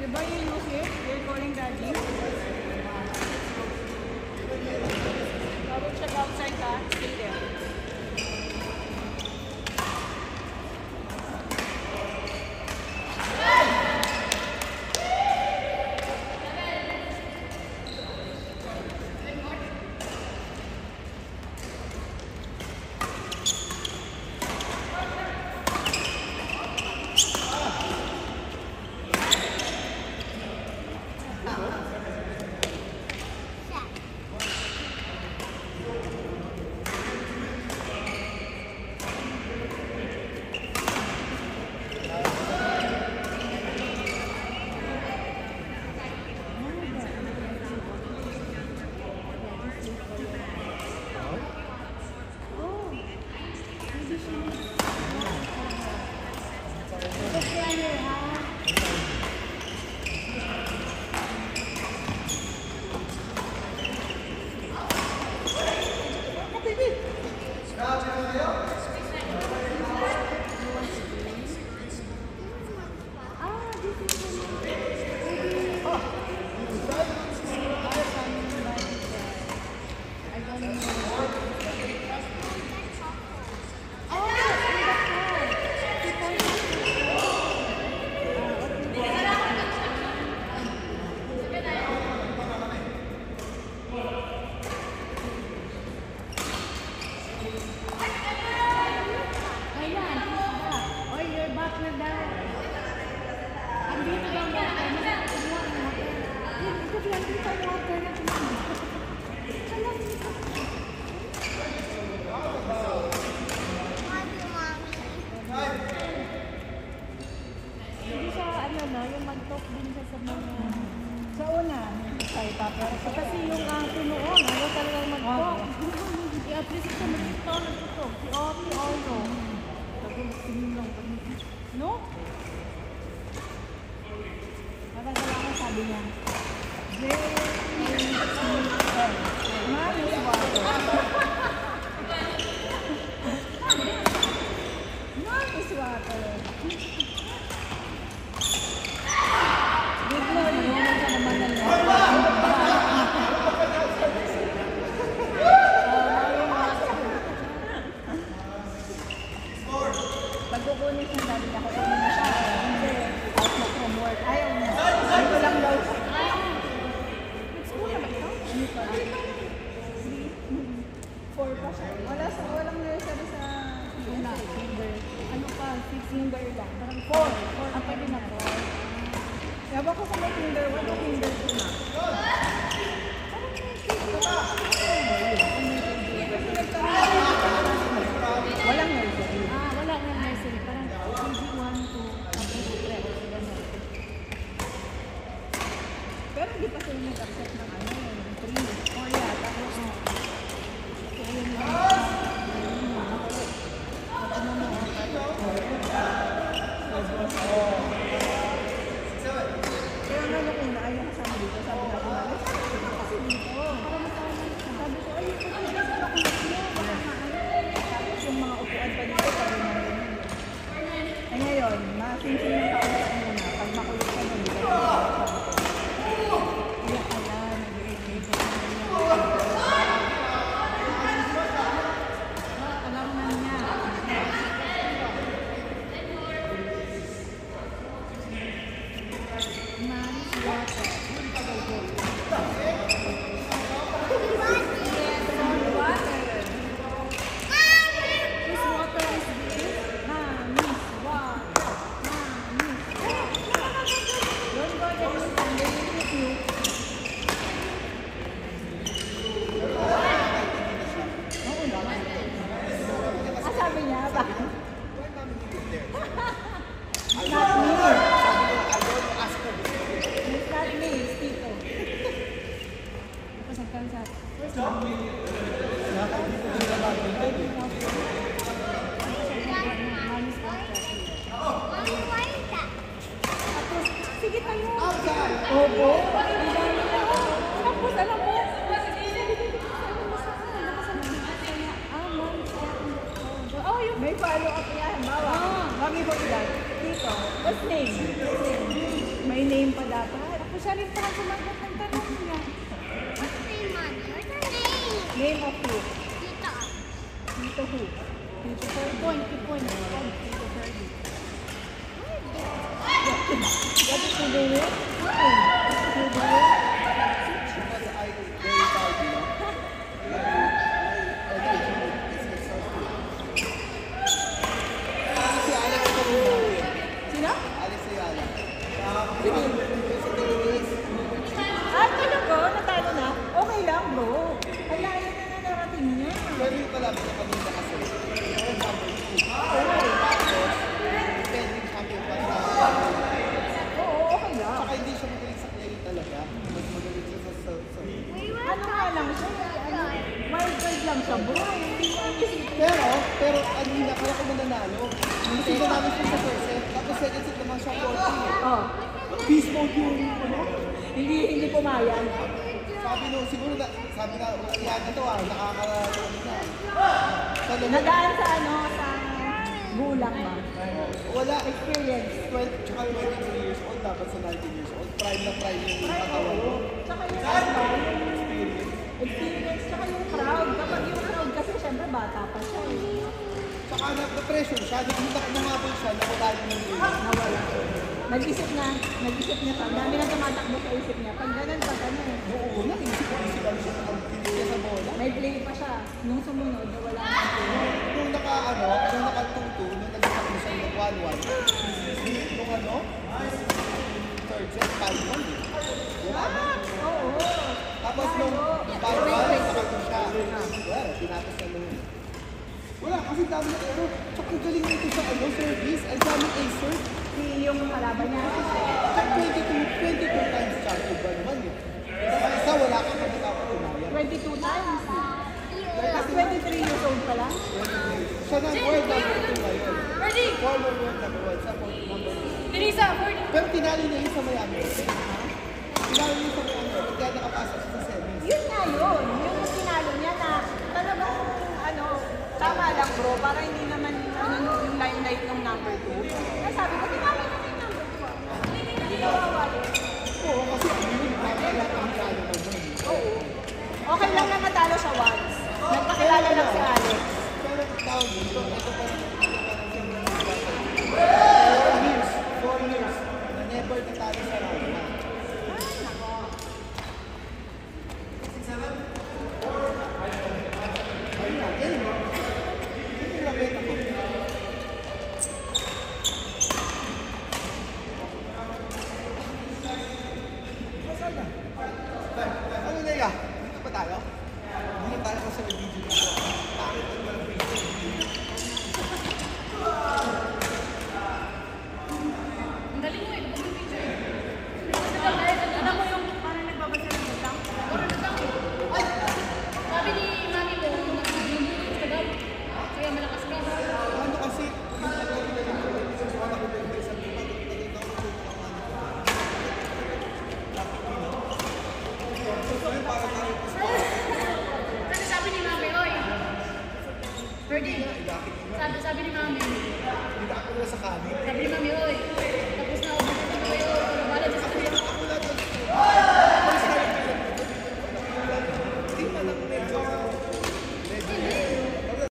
Di ba you use it? You're calling daddy? I will check outside ka. Stay there. Sa una, kasi yung noon, ayaw talagang mag-talk. I-at least ito, mag-ito, nagtutok. Si Opi, Olo. Sininong pa niya. No? Parang kailangan sabi niya. Marius water. Marius water. Biglo, naman ka naman na niya. Pag kukunin siya dali ako, kunin na siya. Hindi, out na from work. Ayaw niya. Dito lang daw siya. Nag-school na ba ito? Hindi pa. 4 pa siya. Walang nursery sa kinder. Ano pa, 6 kinder lang. Parang 4. Ang pwede na 4. Yaba ko sa may kinder 1 o kinder 2 na. Walang nursery. Wala nga nursery. Parang KG1 to KG3. Pero hindi pa sila nag-accept ng ano, yung 3 or yata. So, ayun lang. Kaya nga na kung naayaw kasama dito, sabi na ako, kasi dito. Sabi ko, ay, ito kasi sa pakulit niya. Tapos yung mga upuan pa dito, sabi na rin. Eh ngayon, masinsin yung pakulit muna. Pag makulit ka nun, dito. Kaya pala, nag-i-egg ko alam na niya. Sabi niya ba? Sige tayo. Opo. Tapos alam mo, may follow up yan. Bawa. Mami mo ilan? Dito. What's name? May name pa dapat. Ako siya rin parang sumagot ng tanong niya. What's the name, Mommy? What's her name? Name of who? Tita. Dito who? Dito Ferdy. Point. Dito Ferdy. What did you do it? What did you do it? Because I very proud, you know. Si Alex ko rin namin. Sino? Alex Ayala. Sino? Sa Dennis. Ah, talaga? Natalo na? Okay lang, bro. Ang layo na narating niya. Pero yung kalapit na kanina kasi, meron number 2. Tapos, defending champion pa sa Oo, okay lang. Saka hindi siya magaling sa play talaga. Mas magaling siya sa Ano nga lang siya? Ano? Wild card lang siya, bro. Hindi ko ang isipin. Pero ano yun, akala ko mananalo. Kasi nanalo siya sa first set. Tapos second set naman siya 40. Oh, Beast mode yung ano. hindi pumayag. Sabi no, siguro na, sabi na, yan na to nakakarating na. Sa lamang, Nagaan sa ano, sa gulang ba? wala, Experience. 12, tsaka 23 years old, dapat sa 19 years old. Prime na prime yung katawan mo. Tsaka yung ano, yung experience, tsaka yung crowd. Kapag yung crowd kasi syempre bata pa siya eh. Tsaka na-pressure siya, namabol siya, nawala yung game. Nawala. Nag-isip niya pa. Ang dami na tumatakbo sa isip niya. Pag ganun pa ganun eh. Oo, naisip-isipan siya na magpinigyan sa bola. May play pa siya. Nung sumunod, nawala na play. Nung naka-2-2, nung nag-2 siya ng 1-1, nung ano, third set, 5-1 eh. Wala na. Oo. Tapos nung 5-1, nakatu siya. Well, tinapos na nung. Wala, kasi dami na pero. Tsaka ang galing nito sa ano, service. Ang dami acer. Yung kalaban niya. At 22 times champion ba naman eh. Sa isa, wala kang kapatapos umaya. 22 times. Tapos 23 years old pa lang. Siya ng world number 2 ngayon. Ready? Former world number 1, sa number 2. Teresa, Ferdy. Pero tinalo niya yun sa Miami. Tinalo niya sa Miami. Kaya nakapasok siya sa semis. Yun nga yun. Yung tinalo niya na talagang ano, tama lang bro. Para hindi naman ano, yung limelight ng number 2. Nasabi ko, tinalo niya yung number 2. Hindi nawawala. Oo, kasi ano yun, nakakala ang talo mo nun. Oo. Okay lang na matalo siya once. Nagpakilala lang si Alex. Pero tawag dito, ito pa rin 4 years na never natalo sa round.